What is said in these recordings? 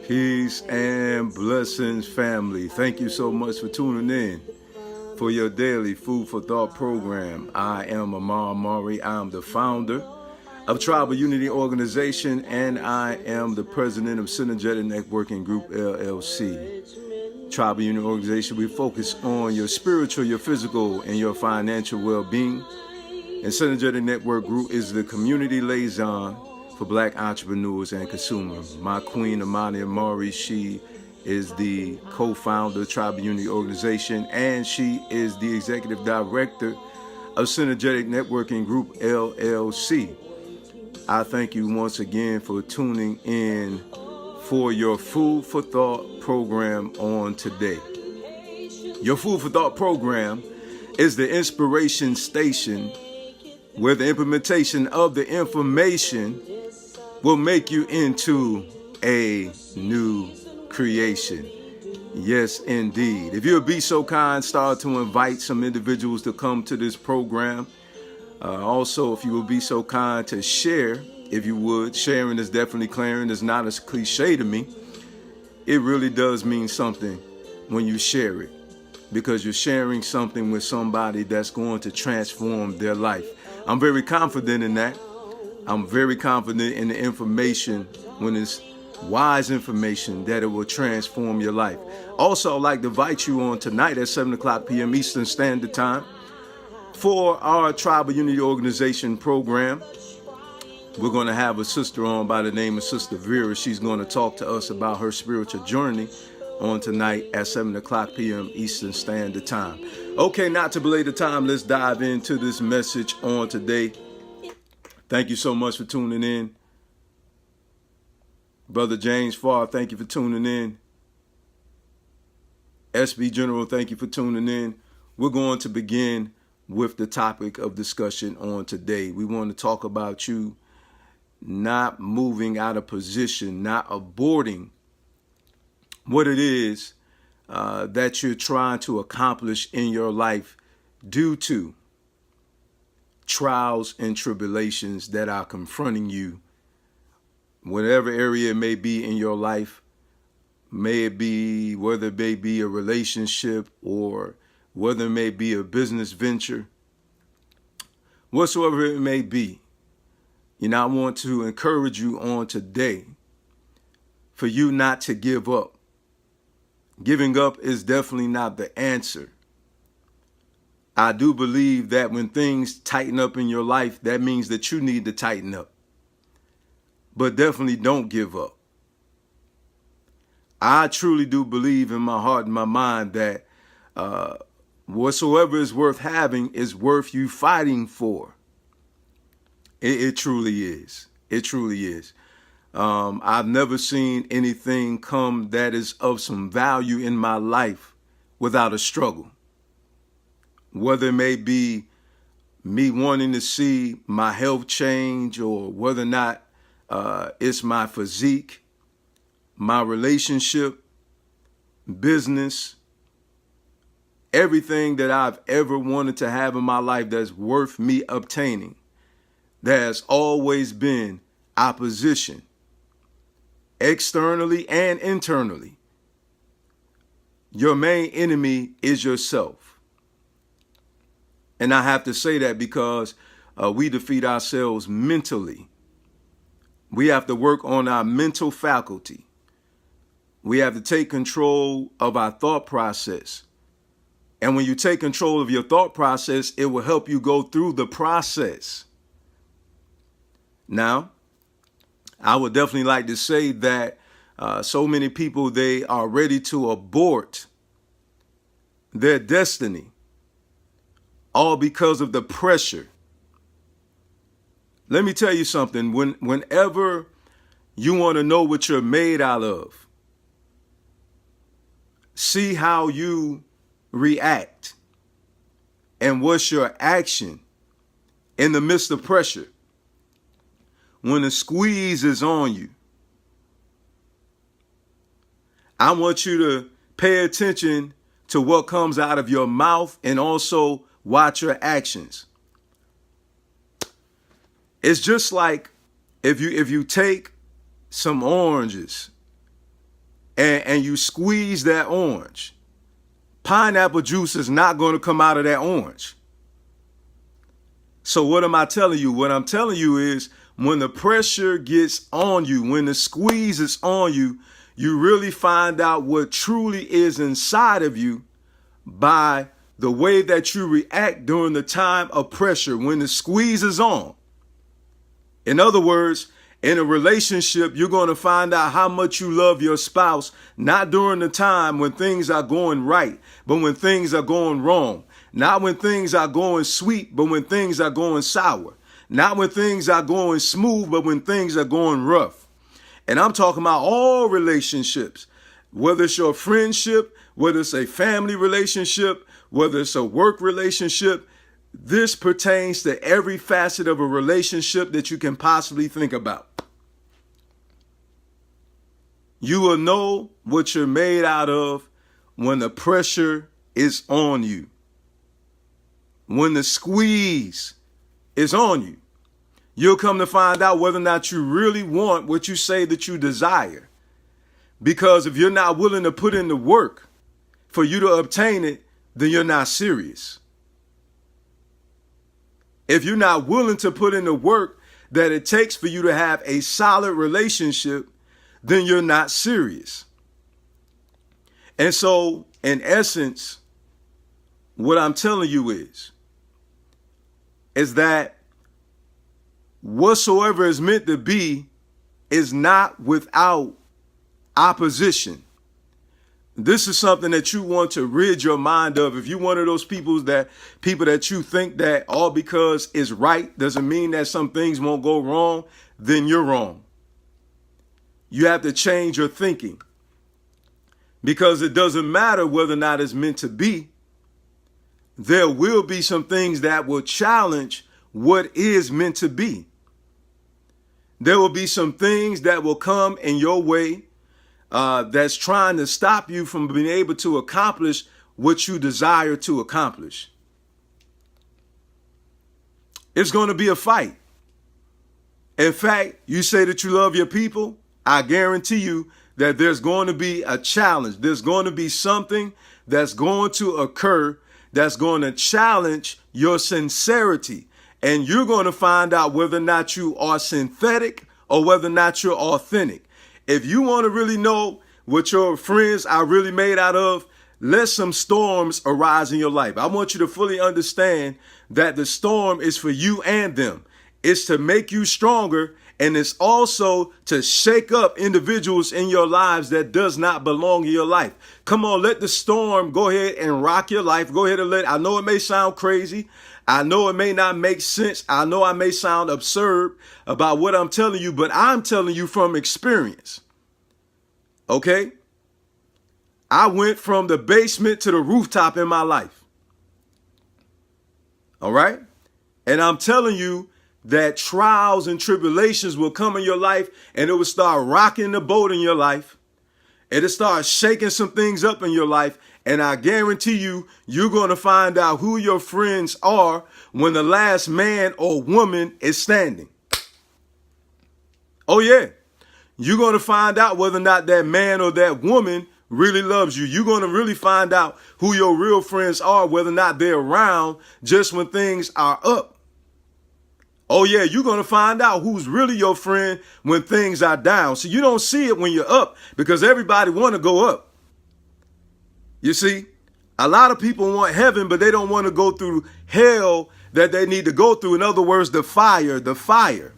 Peace and blessings, family. Thank you so much for tuning in for your daily Food for Thought program. I am Amar Maury. I'm the founder of Tribal Unity Organization, and I am the president of Synergetic Networking Group, LLC. Tribal Unity Organization, we focus on your spiritual, your physical, and your financial well-being. And Synergetic Network Group is the community liaison for Black entrepreneurs and consumers. My queen, Amani Amari, she is the co-founder of Tribal Unity Organization, and she is the executive director of Synergetic Networking Group, LLC. I thank you once again for tuning in for your Food for Thought program on today. Your Food for Thought program is the inspiration station where the implementation of the information will make you into a new creation. Yes, indeed. If you'll be so kind, start to invite some individuals to come to this program. Also, if you will be so kind to share, if you would. Sharing is definitely clearing. It's not as cliche to me. It really does mean something when you share it, because you're sharing something with somebody that's going to transform their life. I'm very confident in that. I'm very confident in the information, when it's wise information, that it will transform your life. Also, I'd like to invite you on tonight at 7 o'clock p.m. Eastern Standard Time for our Tribal Unity Organization program. We're going to have a sister on by the name of Sister Vera. She's going to talk to us about her spiritual journey on tonight at 7 o'clock p.m. Eastern Standard Time. Okay, not to belay the time, let's dive into this message on today. Thank you so much for tuning in. Brother James Farr, thank you for tuning in. SB General, thank you for tuning in. We're going to begin with the topic of discussion on today. We want to talk about you not moving out of position, not aborting what it is that you're trying to accomplish in your life due to trials and tribulations that are confronting you, whatever area it may be in your life. May it be, whether it may be a relationship or whether it may be a business venture, whatsoever it may be. I want to encourage you on today for you not to give up. Giving up is definitely not the answer. I do believe that when things tighten up in your life, that means that you need to tighten up. But definitely don't give up. I truly do believe in my heart and my mind that whatsoever is worth having is worth you fighting for. It truly is. It truly is. I've never seen anything come that is of some value in my life without a struggle. Whether it may be me wanting to see my health change, or whether or not it's my physique, my relationship, business, everything that I've ever wanted to have in my life that's worth me obtaining, there's always been opposition, externally and internally. Your main enemy is yourself. And I have to say that because we defeat ourselves mentally. We have to work on our mental faculty. We have to take control of our thought process. And when you take control of your thought process, it will help you go through the process. Now, I would definitely like to say that so many people, they are ready to abort their destiny, all because of the pressure. Let me tell you something. Whenever you want to know what you're made out of, see how you react and what's your action in the midst of pressure. When the squeeze is on you, I want you to pay attention to what comes out of your mouth and also watch your actions. It's just like if you take some oranges and you squeeze that orange, pineapple juice is not going to come out of that orange. So what am I telling you? What I'm telling you is when the pressure gets on you, when the squeeze is on you, you really find out what truly is inside of you by the way that you react during the time of pressure, when the squeeze is on. In other words, in a relationship, you're going to find out how much you love your spouse, not during the time when things are going right, but when things are going wrong. Not when things are going sweet, but when things are going sour. Not when things are going smooth, but when things are going rough. And I'm talking about all relationships, whether it's your friendship, whether it's a family relationship, whether it's a work relationship. This pertains to every facet of a relationship that you can possibly think about. You will know what you're made out of when the pressure is on you. When the squeeze is on you, you'll come to find out whether or not you really want what you say that you desire. Because if you're not willing to put in the work for you to obtain it, then you're not serious. If you're not willing to put in the work that it takes for you to have a solid relationship, then you're not serious. And so, in essence, what I'm telling you is that whatsoever is meant to be is not without opposition. This is something that you want to rid your mind of. If you're one of those people that you think that all because it's right doesn't mean that some things won't go wrong, then you're wrong. You have to change your thinking, because it doesn't matter whether or not it's meant to be. There will be some things that will challenge what is meant to be. There will be some things that will come in your way that's trying to stop you from being able to accomplish what you desire to accomplish. It's going to be a fight. In fact, you say that you love your people. I guarantee you that there's going to be a challenge. There's going to be something that's going to occur that's going to challenge your sincerity. And you're going to find out whether or not you are synthetic or whether or not you're authentic. If you want to really know what your friends are really made out of, let some storms arise in your life. I want you to fully understand that the storm is for you and them. It's to make you stronger, and it's also to shake up individuals in your lives that does not belong in your life. Come on, let the storm go ahead and rock your life. Go ahead and I know it may sound crazy. I know it may not make sense. I know I may sound absurd about what I'm telling you, but I'm telling you from experience. Okay? I went from the basement to the rooftop in my life. All right? And I'm telling you that trials and tribulations will come in your life, and it will start rocking the boat in your life. It'll start shaking some things up in your life. And I guarantee you, you're going to find out who your friends are when the last man or woman is standing. Oh, yeah. You're going to find out whether or not that man or that woman really loves you. You're going to really find out who your real friends are, whether or not they're around just when things are up. Oh, yeah, you're going to find out who's really your friend when things are down. So you don't see it when you're up, because everybody want to go up. You see, a lot of people want heaven, but they don't want to go through hell that they need to go through. In other words, the fire.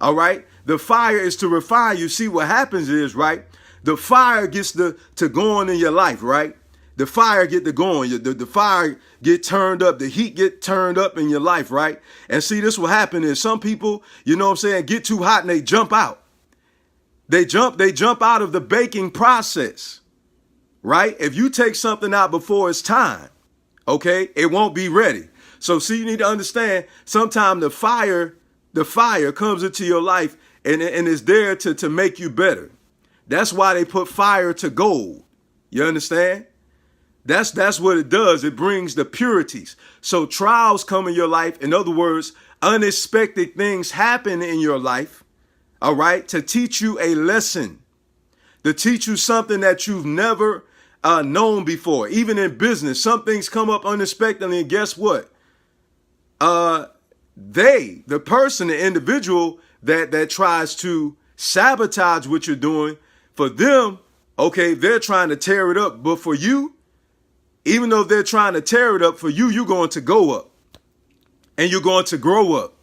All right. The fire is to refine you. See, what happens is, right, the fire gets to going in your life, right? The fire get to going. The fire get turned up. The heat get turned up in your life, right? And see, this will happen is some people, you know what I'm saying, get too hot and they jump out. They jump out of the baking process, right? If you take something out before it's time, okay, it won't be ready. So see, you need to understand, sometimes the fire comes into your life and it's there to make you better. That's why they put fire to gold. You understand? That's what it does. It brings the purities. So trials come in your life. In other words, unexpected things happen in your life, all right, to teach you a lesson, to teach you something that you've never known before. Even in business, some things come up unexpectedly, and guess what? The person, the individual that tries to sabotage what you're doing, for them, okay, they're trying to tear it up. But for you, even though they're trying to tear it up, for you, you're going to go up and you're going to grow up.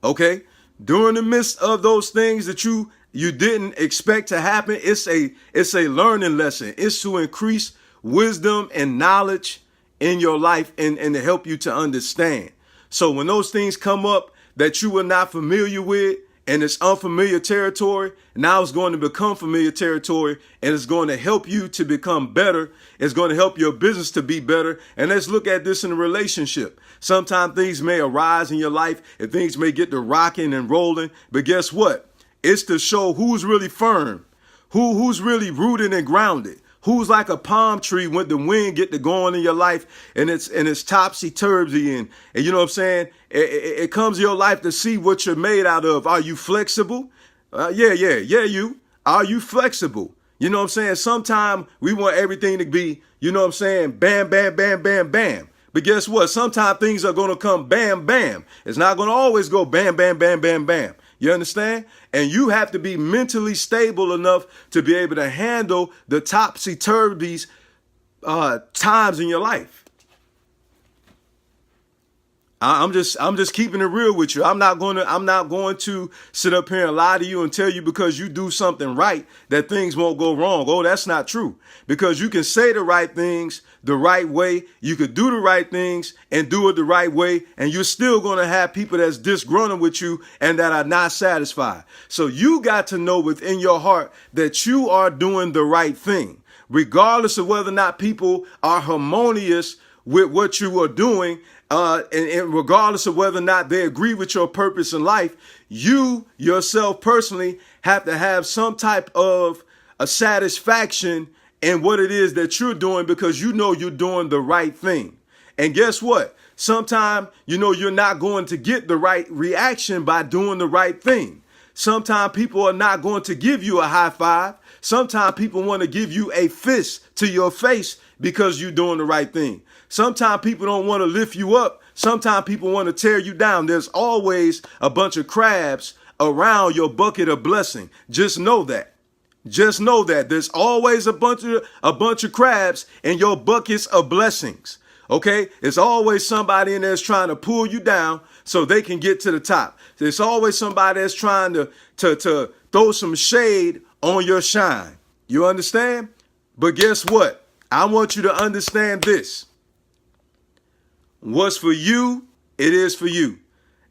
Okay? During the midst of those things that you didn't expect to happen, it's a learning lesson. It's to increase wisdom and knowledge in your life and to help you to understand. So when those things come up that you were not familiar with, and it's unfamiliar territory, now it's going to become familiar territory, and it's going to help you to become better. It's going to help your business to be better. And let's look at this in a relationship. Sometimes things may arise in your life and things may get to rocking and rolling. But guess what? It's to show who's really firm, who's really rooted and grounded. Who's like a palm tree when the wind get to going in your life and it's topsy-turvy and you know what I'm saying? It comes to your life to see what you're made out of. Are you flexible? Yeah, you. Are you flexible? You know what I'm saying? Sometimes we want everything to be, you know what I'm saying? Bam, bam, bam, bam, bam. But guess what? Sometimes things are going to come bam, bam. It's not going to always go bam, bam, bam, bam, bam. You understand? And you have to be mentally stable enough to be able to handle the topsy-turvy times in your life. I'm just keeping it real with you. I'm not going to sit up here and lie to you and tell you because you do something right that things won't go wrong. Oh, that's not true. Because you can say the right things the right way. You could do the right things and do it the right way. And you're still going to have people that's disgruntled with you and that are not satisfied. So you got to know within your heart that you are doing the right thing, regardless of whether or not people are harmonious with what you are doing. And regardless of whether or not they agree with your purpose in life, you yourself personally have to have some type of a satisfaction in what it is that you're doing because you know you're doing the right thing. And guess what? Sometimes, you know, you're not going to get the right reaction by doing the right thing. Sometimes people are not going to give you a high five. Sometimes people want to give you a fist to your face because you're doing the right thing. Sometimes people don't want to lift you up. Sometimes people want to tear you down. There's always a bunch of crabs around your bucket of blessing. Just know that. Just know that there's always a bunch of crabs in your buckets of blessings. Okay? It's always somebody in there that's trying to pull you down so they can get to the top. There's always somebody that's trying to throw some shade on your shine. You understand? But guess what? I want you to understand this. What's for you, it is for you.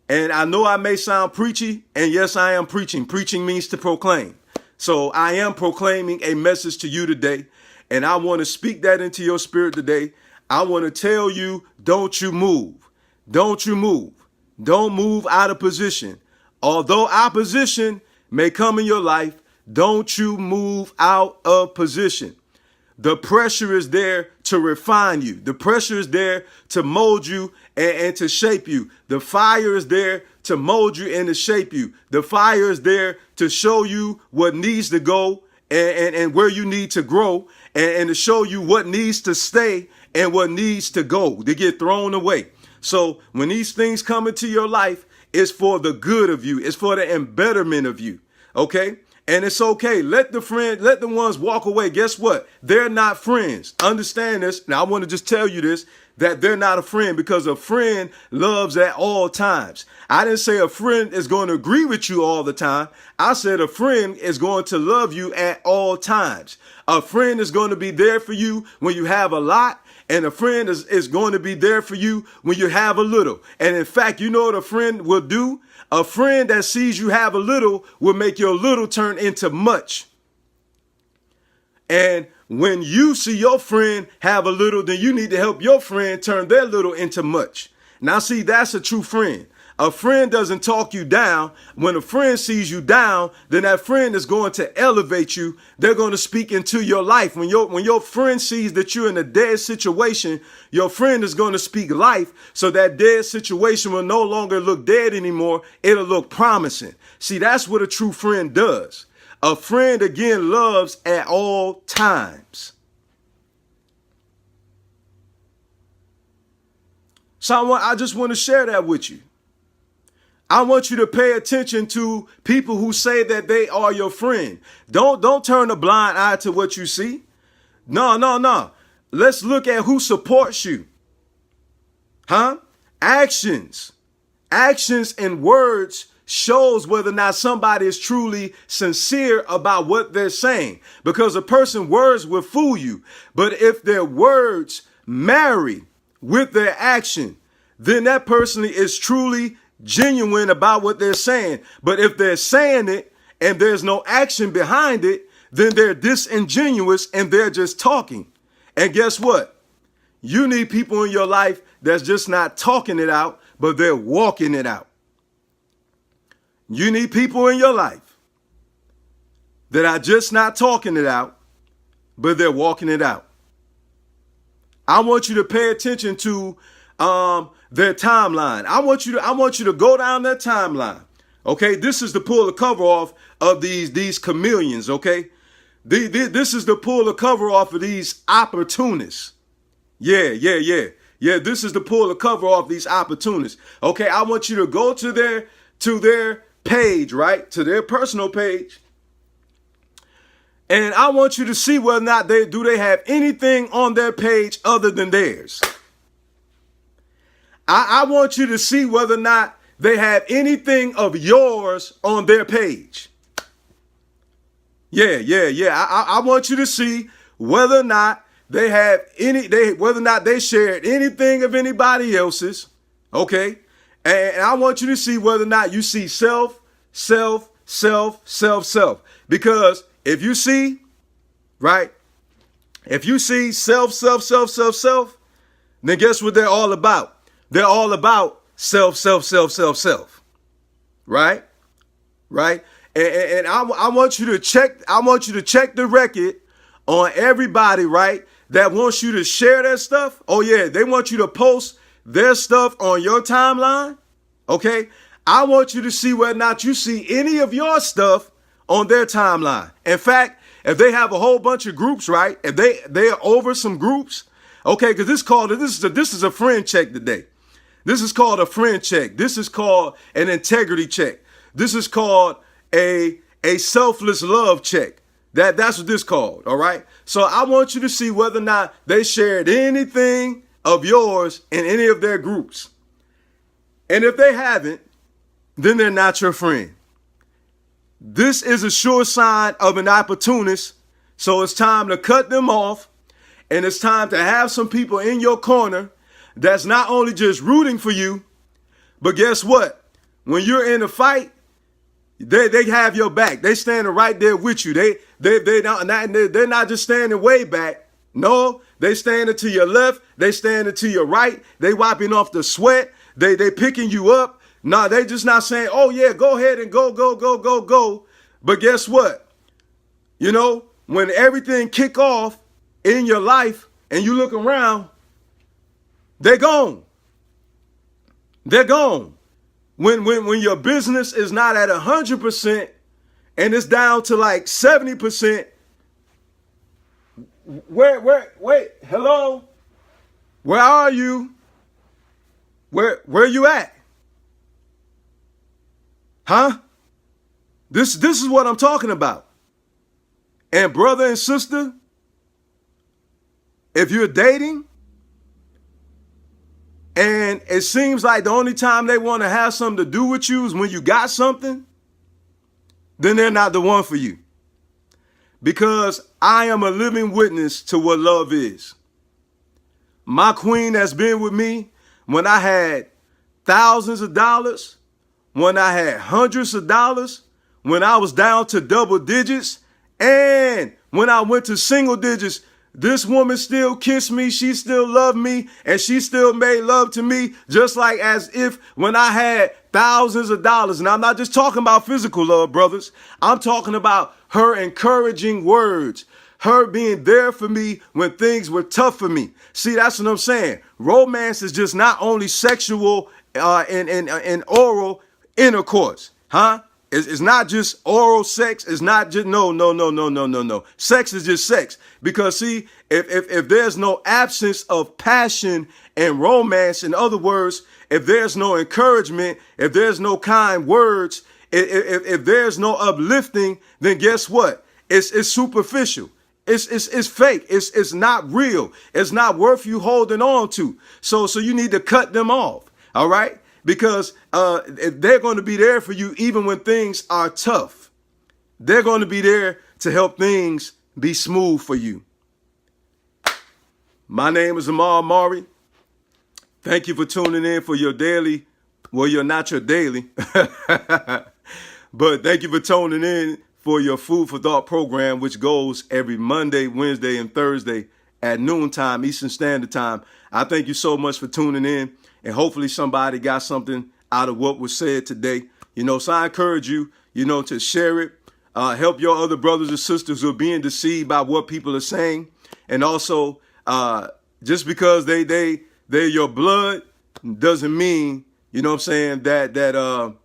And I know I may sound preachy, and yes, I am preaching. Preaching means to proclaim. So I am proclaiming a message to you today, and I want to speak that into your spirit today. I want to tell you, don't you move. Don't you move. Don't move out of position. Although opposition may come in your life, don't you move out of position. The pressure is there to refine you. The pressure is there to mold you and to shape you. The fire is there to mold you and to shape you. The fire is there to show you what needs to go and where you need to grow and to show you what needs to stay and what needs to go, to get thrown away. So when these things come into your life, it's for the good of you. It's for the embetterment of you. Okay? And it's okay. Let the ones walk away. Guess what? They're not friends. Understand this. Now, I want to just tell you this, that they're not a friend because a friend loves at all times. I didn't say a friend is going to agree with you all the time. I said a friend is going to love you at all times. A friend is going to be there for you when you have a lot. And a friend is going to be there for you when you have a little. And in fact, you know what a friend will do? A friend that sees you have a little will make your little turn into much. And when you see your friend have a little, then you need to help your friend turn their little into much. Now, see, that's a true friend. A friend doesn't talk you down. When a friend sees you down, then that friend is going to elevate you. They're going to speak into your life. When your friend sees that you're in a dead situation, your friend is going to speak life so that dead situation will no longer look dead anymore. It'll look promising. See, that's what a true friend does. A friend, again, loves at all times. So I just want to share that with you. I want you to pay attention to people who say that they are your friend. Don't turn a blind eye to what you see. No. Let's look at who supports you. Huh? Actions and words shows whether or not somebody is truly sincere about what they're saying. Because a person's words will fool you. But if their words marry with their action, then that person is truly genuine about what they're saying. But if they're saying it and there's no action behind it, then they're disingenuous and they're just talking. And guess what? You need people in your life that's just not talking it out, but they're walking it out. You need people in your life that are just not talking it out, but they're walking it out. I want you to pay attention to their timeline. I want you to go down their timeline. Okay, this is to pull the cover off of these chameleons. Okay, this is to pull the cover off of these opportunists. Yeah. This is to pull the cover off these opportunists. Okay, I want you to go to their page, right, to their personal page, and I want you to see whether or not they have anything on their page other than theirs. I want you to see whether or not they have anything of yours on their page. Yeah. I want you to see whether or not they have whether or not they shared anything of anybody else's. Okay. And I want you to see whether or not you see self. Because if you see, right, if you see self, then guess what they're all about? They're all about self. Right? And I want you to check the record on everybody, right, that wants you to share their stuff. Oh yeah, they want you to post their stuff on your timeline. Okay? I want you to see whether or not you see any of your stuff on their timeline. In fact, if they have a whole bunch of groups, right, if they are over some groups, okay, because this is a friend check today. This is called a friend check. This is called an integrity check. This is called a selfless love check. That's what this called. All right. So I want you to see whether or not they shared anything of yours in any of their groups. And if they haven't, then they're not your friend. This is a sure sign of an opportunist. So it's time to cut them off. And it's time to have some people in your corner that's not only just rooting for you, but guess what? When you're in a fight, they have your back. They standing right there with you. They're not just standing way back. No, they standing to your left. They standing to your right. They wiping off the sweat. They picking you up. No, they just not saying, oh yeah, go ahead and go. But guess what? You know, when everything kick off in your life and you look around, they're gone. They're gone. When your business is not at 100% and it's down to like 70%, wait, hello? Where are you? Where you at? Huh? This is what I'm talking about. And brother and sister, if you're dating and it seems like the only time they want to have something to do with you is when you got something, then they're not the one for you. Because I am a living witness to what love is. My queen has been with me when I had thousands of dollars, when I had hundreds of dollars, when I was down to double digits, and when I went to single digits. This woman still kissed me, she still loved me, and she still made love to me, just like as if when I had thousands of dollars. And I'm not just talking about physical love, brothers. I'm talking about her encouraging words, her being there for me when things were tough for me. See, that's what I'm saying. Romance is just not only sexual and oral intercourse, huh? It's not just oral sex. It's not just no. Sex is just sex. Because see, if there's no absence of passion and romance, in other words, if there's no encouragement, if there's no kind words, if there's no uplifting, then guess what? It's superficial. It's fake. It's not real. It's not worth you holding on to. So you need to cut them off. All right. Because they're going to be there for you even when things are tough. They're going to be there to help things be smooth for you. My name is Amar Maury. Thank you for tuning in for your daily. Well, you're not your daily. But thank you for tuning in for your Food for Thought program, which goes every Monday, Wednesday, and Thursday at noontime, Eastern Standard Time. I thank you so much for tuning in. And hopefully somebody got something out of what was said today. So I encourage you, to share it. Help your other brothers and sisters who are being deceived by what people are saying. And also, just because they're your blood doesn't mean, that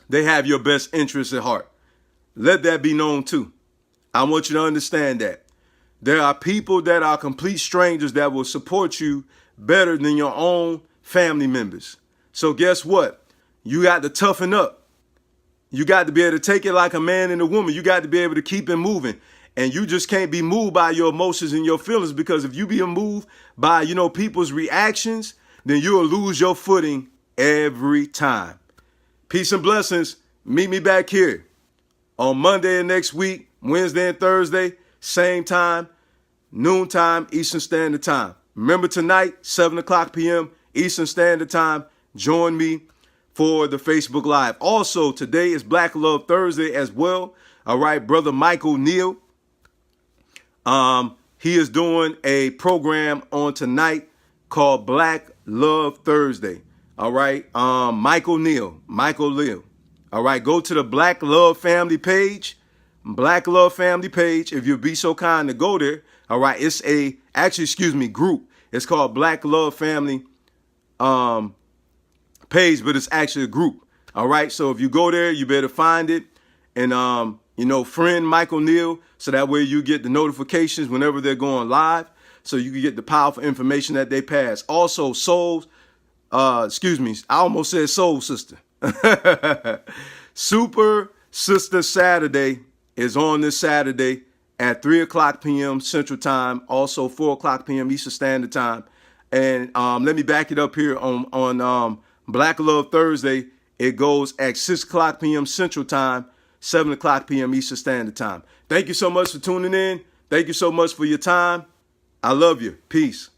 they have your best interests at heart. Let that be known too. I want you to understand that. There are people that are complete strangers that will support you better than your own family members. So guess what? You got to toughen up. You got to be able to take it like a man and a woman. You got to be able to keep it moving. And you just can't be moved by your emotions and your feelings, because if you be moved by, people's reactions, then you'll lose your footing every time. Peace and blessings. Meet me back here on Monday of next week, Wednesday and Thursday, same time, noontime, Eastern Standard Time. Remember tonight, 7 o'clock p.m. Eastern Standard Time. Join me for the Facebook Live. Also, today is Black Love Thursday as well. All right, Brother Michael Neal. He is doing a program on tonight called Black Love Thursday. All right, Michael Neal. All right, go to the Black Love Family page. Black Love Family page. If you'll be so kind to go there. All right, it's group. It's called Black Love Family page, but it's actually a group. All right. So if you go there, you better find it and, friend Michael Neal. So that way you get the notifications whenever they're going live. So you can get the powerful information that they pass. Also, I almost said Soul Sister. Super Sister Saturday is on this Saturday at 3 o'clock p.m. Central Time. Also 4 o'clock p.m. Eastern Standard Time. And let me back it up here on Black Love Thursday. It goes at 6 o'clock p.m. Central Time, 7 o'clock p.m. Eastern Standard Time. Thank you so much for tuning in. Thank you so much for your time. I love you. Peace.